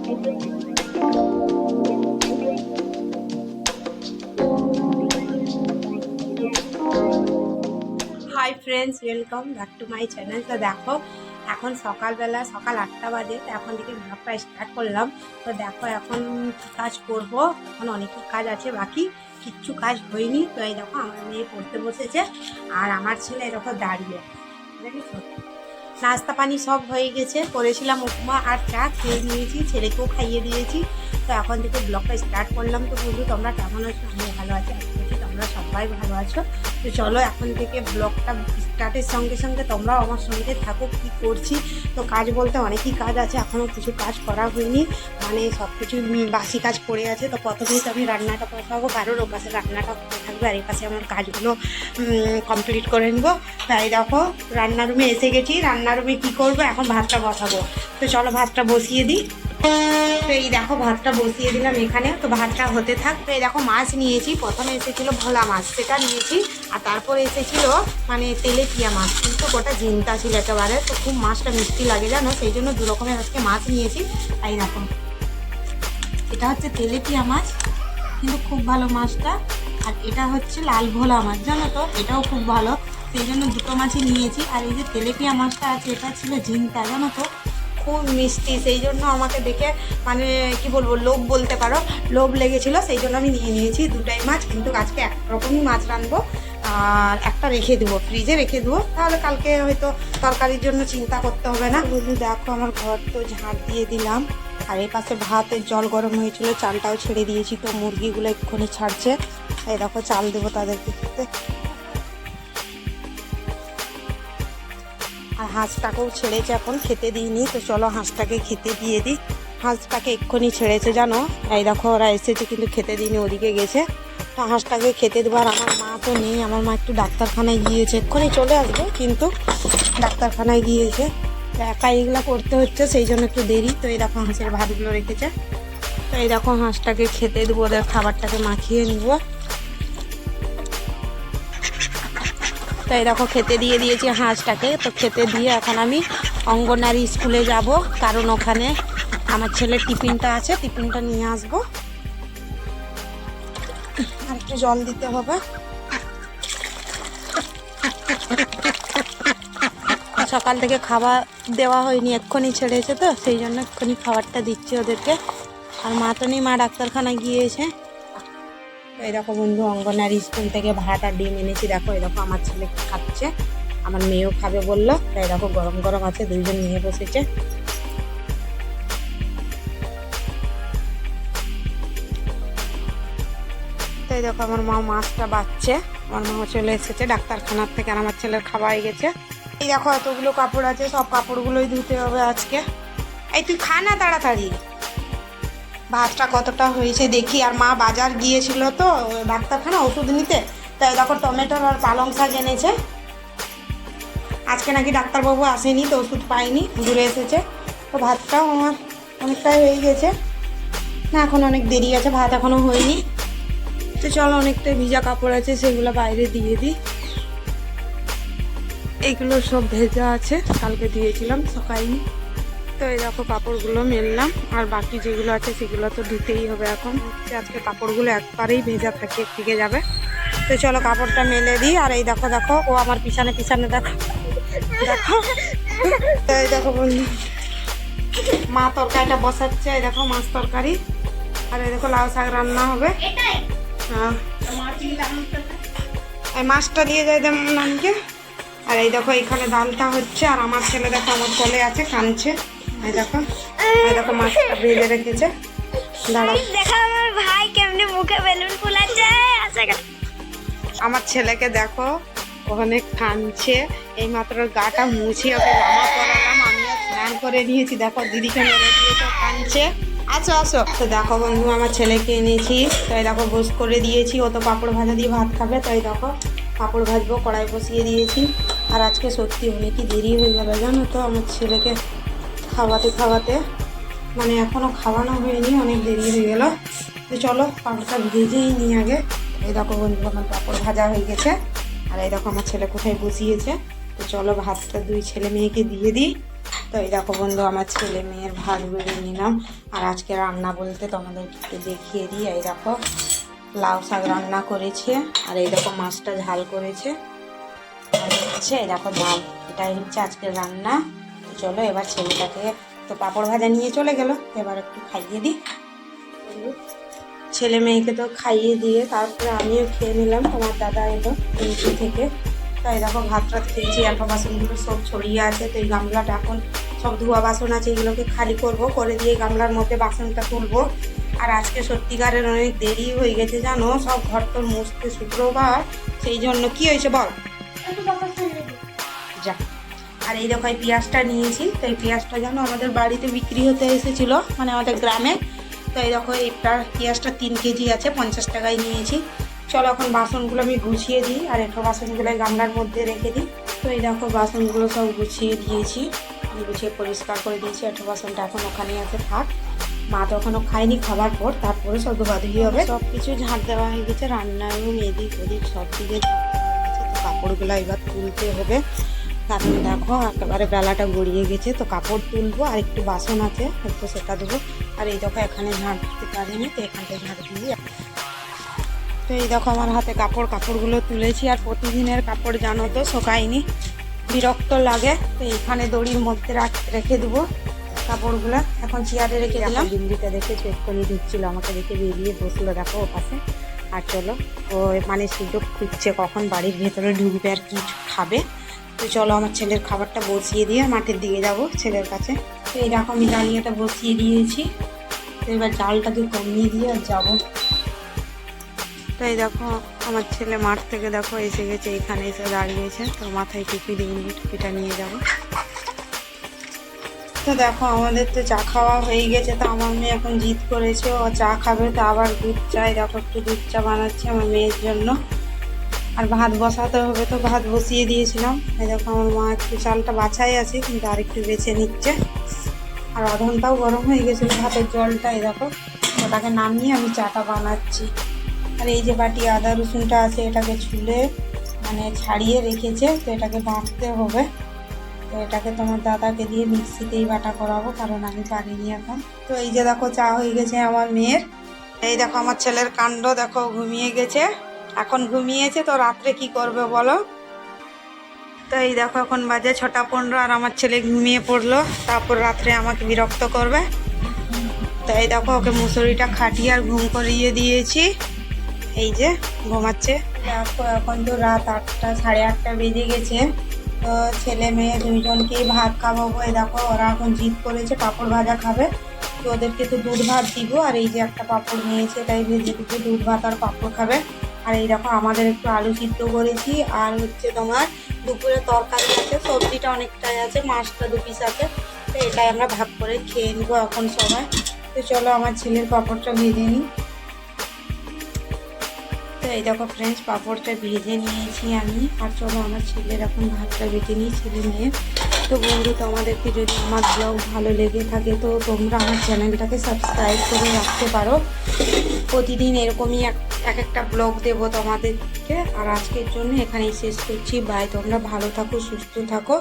Hi friends, welcome back to my channel. তো দেখো এখন সকালবেলা, সকাল 8টা বাজে। তো এখন থেকে ব্লগটা স্টার্ট করলাম। তো দেখো এখন কাজ করব, এখন অনেকই কাজ আছে, বাকি কিচ্ছু কাজ হয়নি। তো এই দেখো আমার মেয়ে পড়তে বসেছে আর আমার ছেলে এরকম দাঁড়িয়ে, দেখেছো। নাস্তা পানি সব হয়ে গেছে, করেছিলাম উপমা আর চা, খেয়ে নিয়েছি, ছেলেকেও খাইয়ে দিয়েছি। তো এখন থেকে ব্লগটা স্টার্ট করলাম। তো বন্ধু তোমরা কেমন আছো? আমি ভালো আছি, তোমরা সবাই ভালো আছো। তো চলো এখন থেকে ব্লগটা স্টার্টের সঙ্গে সঙ্গে তোমরাও আমার সঙ্গে থাকো। কী করছি, তো কাজ বলতে অনেকই কাজ আছে, এখনও কিছু কাজ করা হয়নি, মানে সব কিছু বাসি কাজ পড়ে আছে। তো প্রথমেই তো আমি রান্নাটা বসাবো, কারণ ও পাশে রান্নাটা থাকবে আর এই পাশে আমার কাজগুলো কমপ্লিট করে নেবো। তাই দেখো রান্নার রুমে এসে গেছি। রান্নার রুমে কী করবো, এখন ভাতটা বসাবো। তো চলো ভাতটা বসিয়ে দিই। তো এই দেখো ভাতটা বসিয়ে দিলাম এখানে। তো ভাতটা হতে থাক। তো এই দেখো মাছ নিয়েছি, প্রথমে এসেছিলো ভোলা মাছ, সেটা নিয়েছি। আর তারপরে এসেছিলো মানে তেলেপিয়া মাছ, কিন্তু ওটা জিনতা ছিল একেবারে। তো খুব মাছটা মিষ্টি লাগে জানো, সেই জন্য দু রকমের আজকে মাছ নিয়েছি। এই দেখো এটা হচ্ছে তেলেপিয়া মাছ, কিন্তু খুব ভালো মাছটা। আর এটা হচ্ছে লাল ভোলা মাছ, জানো তো, এটাও খুব ভালো, সেই জন্য দুটো মাছই নিয়েছি। আর এই যে তেলেপিয়া মাছটা আছে, এটা ছিল ঝিঙ্কা, জানো তো, খুব মিষ্টি। সেই জন্য আমাকে দেখে মানে কি বলবো, লোভ বলতে পারো, লোভ লেগেছিল, সেই জন্য আমি নিয়ে নিয়েছি দুটাই মাছ। কিন্তু আজকে একরকমই মাছ রাঁধবো আর একটা রেখে দেবো, ফ্রিজে রেখে দেবো, তাহলে কালকে হয়তো তরকারির জন্য চিন্তা করতে হবে না। বন্ধু দেখো আমার ঘর তো ঝাঁট দিয়ে দিলাম। আর এই পাশে ভাতের জল গরম হয়েছিল, চালটাও ছেড়ে দিয়েছি। তো মুরগিগুলো এক্ষুনি ছাড়ছে। এই দেখো চাল দেবো তাদেরকে খেতে। আর হাঁসটাকেও ছেড়েছে, এখন খেতে দিইনি। তো চলো হাঁসটাকে খেতে দিয়ে দিই। হাঁসটাকে এক্ষুনি ছেড়েছে জানো। এই দেখো ওরা এসেছে, কিন্তু খেতে দিইনি, ওদিকে গেছে। তো হাঁসটাকে খেতে দেবো। আর আমার মা তো নেই, আমার মা একটু ডাক্তারখানায় গিয়েছে, এক্ষুনি চলে আসবে, কিন্তু ডাক্তারখানায় গিয়েছে। তো একা এইগুলো করতে হচ্ছে, সেই জন্য একটু দেরি। তো এই দেখো হাঁসের ভাতগুলো রেখেছে। তো এই দেখো হাঁসটাকে খেতে দেবো, ওদের খাবারটাকে মাখিয়ে নিব। তো এই দেখো খেতে দিয়ে দিয়েছি হাঁসটাকে। তো খেতে দিয়ে এখন আমি অঙ্গনারী স্কুলে যাব, কারণ ওখানে আমার ছেলের টিফিনটা আছে, টিফিনটা নিয়ে আসবো। আর একটু জল দিতে হবে। সকাল থেকে খাবার দেওয়া হয়নি, এক্ষুনি ছেড়েছে, তো সেই জন্য এক্ষুনি খাবারটা দিচ্ছি ওদেরকে। আর মা তো নেই, মা ডাক্তারখানায় গিয়েছে। এই দেখো বন্ধু অঙ্গনারী স্কুল থেকে ভাত আর ডিম এনেছি। দেখো এই দেখো আমার ছেলে খাচ্ছে, আমার মেয়েও খাবে বললো। তাই দেখো গরম গরম আছে, দুইজন নিয়ে বসেছে। তাই দেখো আমার মা মাছটা বাচ্ছে, আমার মা চলে এসেছে ডাক্তারখানার থেকে, আর আমার ছেলের খাওয়া হয়ে গেছে। এই দেখো এতগুলো কাপড় আছে, সব কাপড়গুলোই ধুতে হবে আজকে। এই তুই খা না তাড়াতাড়ি। ভাতটা কতটা হয়েছে দেখি। আর মা বাজার গিয়েছিল তো ডাক্তারখানা ওষুধ নিতে, তাই দেখো টমেটোর আর পালং শাক এনেছে। আজকে নাকি ডাক্তারবাবু আসেনি, তো ওষুধ পাইনি, দূরে এসেছে। তো ভাতটাও আমার অনেকটাই হয়ে গেছে, না এখন অনেক দেরি আছে, ভাত এখনও হয়নি। তো চলো অনেকটাই ভিজা কাপড় আছে, সেগুলো বাইরে দিয়ে দিই। এইগুলো সব ভেজা আছে, কালকে দিয়েছিলাম শুকাইনি। তো এই দেখো কাপড়গুলো মেললাম, আর বাকি যেগুলো আছে সেগুলো তো ধুতেই হবে। এখন আজকে কাপড়গুলো একবারেই ভেজা থাকে, থেকে যাবে। তো চলো কাপড়টা মেলে দিই। আর এই দেখো দেখো ও আমার পিছনে পিছনে দেখো দেখো। এই দেখো বন্ধু মা তরকারিটা বসাচ্ছে, এই দেখো মাছ তরকারি। আর এই দেখো লাউ শাক রান্না হবে। হ্যাঁ এই মাছটা দিয়ে যায় যেমন নামকে। আর এই দেখো এখানে ডালটা হচ্ছে, আর আমার ছেলে দেখো আমার কোলে আছে, কাঁদছে। এই দেখো মাছটা ভেজে রেখেছে। দাঁড়া দেখো আমার ভাই কেমনে মুখে বেলুন ফুলাচ্ছে। আমার ছেলেকে দেখো ওখানে কাঁদছে। এই মাত্র গাটা মুছিয়ে ওকে জামা পরালাম, আমিও স্নান করে নিয়েছি। দেখো দিদিকে মেরে দিয়েছে, কাঁদছে। আসো আসো। তো দেখো বন্ধু আমার ছেলেকে এনেছি, তো এই দেখো বস করে দিয়েছি। ও তো পাঁপড় ভাজা দিয়ে ভাত খাবে, তো এই দেখো পাঁপড় ভাজবো, কড়াই বসিয়ে দিয়েছি। আর আজকে সত্যি অনেকই দেরি হয়ে গেল জানো তো, আমার ছেলেকে খাওয়াতে মানে এখনও খাওয়ানো হয়নি, অনেক দেরি হয়ে গেল। তো চলো পাঁপড়টা ভেজেই নিই আগে। এই দেখো বন্ধু আমার পাঁপড় ভাজা হয়ে গেছে। আর এই দেখো আমার ছেলে কোথায় বসিয়েছে। তো চলো ভাতটা দুই ছেলে মেয়েকে দিয়ে দিই। তো এই দেখো বন্ধু, আমার ছেলে মেয়ের ভাত বেড়ে নিলাম। আর আজকে রান্না বলতে তোমাদেরকে একটু দেখিয়ে দিই। এই দেখো লাউ শাক রান্না করেছে, আর এই দেখো মাছটা ঝাল করেছে, আর হচ্ছে এই দেখো ডাল। এটাই হচ্ছে আজকের রান্না। তো চলো এবার ছেলেটাকে তো পাঁপড় ভাজা নিয়ে চলে গেল, এবার একটু খাইয়ে দিই। ছেলে মেয়েকে তো খাইয়ে দিয়ে তারপরে আমিও খেয়ে নিলাম। তোমার দাদা এলো নিচে থেকে। তাই দেখো ভাত টাত খেয়েছি, একা বাসনগুলো সব ছড়িয়ে আছে। তো এই গামলাটা এখন সব ধোয়া বাসন আছে, এগুলোকে খালি করব, করে দিয়ে গামলার মধ্যে বাসনটা তুলবো। আর আজকে সত্যিকারের অনেক দেরি হয়ে গেছে জানো, সব ঘর তোর মুছতে, শুক্রবার, সেই জন্য। কি হয়েছে বল? যা। আর এই দেখো এই পেঁয়াজটা নিয়েছি। তো এই পেঁয়াজটা জানো আমাদের বাড়িতে বিক্রি হতে এসেছিলো, মানে আমাদের গ্রামে। তো এই দেখো এইটা পেঁয়াজটা 3 কেজি আছে, 50 টাকায় নিয়েছি। চলো এখন বাসনগুলো আমি গুছিয়ে দিই, আর একটু বাসনগুলো গামলার মধ্যে রেখে দিই। তো এই দেখো বাসনগুলো সব গুছিয়ে দিয়েছি, গুছিয়ে পরিষ্কার করে দিয়েছি। একটু বাসনটা এখন ওখানেই আছে, থাক। মা তো এখনও খাইনি, খাবার পর তারপরে সব ধোয়াধুয়ি হবে। সব কিছু ঝাঁট দেওয়া হয়ে গেছে, রান্না এবং এদিক ওদিক সব দিকে ঝাঁট দেওয়া হয়ে গেছে। তো কাপড়গুলো এবার তুলতে হবে, কারণ দেখো একেবারে বেলাটা গড়িয়ে গেছে। তো কাপড় তুলবো, আর একটু বাসন আছে, একটু সেটা দেবো। আর এই দেখো এখানে ঝাঁট দিতে পারিনি, তো এখানটায় ঝাঁট দিয়ে। তো এই দেখো আমার হাতে কাপড়গুলো তুলেছি। আর প্রতিদিনের কাপড় জানো তো, শোকায়নি, বিরক্ত লাগে। তো এইখানে দড়ির মধ্যে রেখে দেবো কাপড়গুলো। এখন চেয়ারে রেখে দিলাম। দিল্লিটা দেখে চেক করে দিচ্ছিল, আমাকে দেখে বেরিয়ে বসলো দেখো ও পাশে। আর চলো ও মানে সুযোগ খুঁজছে কখন বাড়ির ভেতরে ঢুকবে আর কি খাবে। তো চলো আমার ছেলের খাবারটা বসিয়ে দিয়ে মাঠের দিকে যাব ছেলের কাছে। তো এই দেখো আমি দাঁড়িয়েটা বসিয়ে দিয়েছি। তো এবার জালটাকে কমিয়ে দিয়ে আর যাবো। তো এই দেখো আমার ছেলে মাঠ থেকে দেখো এসে গেছে, এখানে এসে দাঁড়িয়েছে। তো মাথায় টুপি দিইনি, টুপিটা নিয়ে যাব। তো দেখো আমাদের তো চা খাওয়া হয়ে গেছে। তো আমার মেয়ে এখন জিদ করেছে ও চা খাবে, তো আবার দুধ চাই। দেখো একটু দুধ চা বানাচ্ছি আমার মেয়ের জন্য। আর ভাত বসাতে হবে, তো ভাত বসিয়ে দিয়েছিলাম। এই দেখো আমার মা একটু চালটা বাছাই আছে, কিন্তু আর একটু বেছে নিচ্ছে। আর অধনটাও গরম হয়ে গেছিলো ভাতের জলটা। এই দেখো ওটাকে নামিয়ে আমি চাটা বানাচ্ছি। আর এই যে বাটি আদা রসুনটা আছে, এটাকে ছুলে মানে ছাড়িয়ে রেখেছে। তো এটাকে বাটতে হবে। তো এটাকে তোমার দাদাকে দিয়ে মিক্সিতেই বাটা করাবো, কারণ আমি পারিনি এখন। তো এই যে দেখো চা হয়ে গেছে আমার মেয়ের। এই দেখো আমার ছেলের কাণ্ড, দেখো ঘুমিয়ে গেছে, এখন ঘুমিয়েছে। তো রাত্রে কি করবে বলো? তো এই দেখো এখন বাজে 6টা 15, আর আমার ছেলে ঘুমিয়ে পড়লো। তারপর রাত্রে আমাকে বিরক্ত করবে। তো এই দেখো ওকে মুসুরিটা খাটিয়ে আর ঘুম করিয়ে দিয়েছি। এই যে ঘুমাচ্ছে। দেখো এখন তো রাত 8টা 8:30 বেজে গেছে। তো ছেলে মেয়ে দুইজনকেই ভাত খাওয়াবো। এই দেখো ওরা এখন জিদ করেছে পাঁপড় ভাজা খাবে। তো ওদেরকে তো দুধ ভাত দিব, আর এই যে একটা পাঁপড় নিয়েছে, এটাই ভেজে দিব, দুধ ভাত আর পাঁপড় খাবে। আর এই দেখো আমাদের একটু আলু সিদ্ধ করেছি, আর হচ্ছে তোমার দুপুরে তরকারি আছে, সবজিটা অনেকটাই আছে, মাছটা 2 পিস আছে। তো এটাই আমরা ভাগ করে খেয়ে নিবো এখন সবাই। তো চলো আমার ছেলের পাঁপড়টা ভেজে নিই। তো এই দেখো ফ্রেন্ডস পাঁপড়টা ভেজে নিয়েছি আমি। আর চলো আমার ছেলের এখন ভাতটা বেটে নিই, ছেলে মেয়ে। তো বন্ধু তোমাদেরকে যদি আমার ব্লগ ভালো লেগে থাকে, তো তোমরা আমার চ্যানেলটাকে সাবস্ক্রাইব করে রাখতে পারো। প্রতিদিন এরকমই এক একটা ব্লগ দেবো তোমাদেরকে। আর আজকের জন্য এখানেই শেষ করছি, বাই। তোমরা ভালো থাকো, সুস্থ থাকো।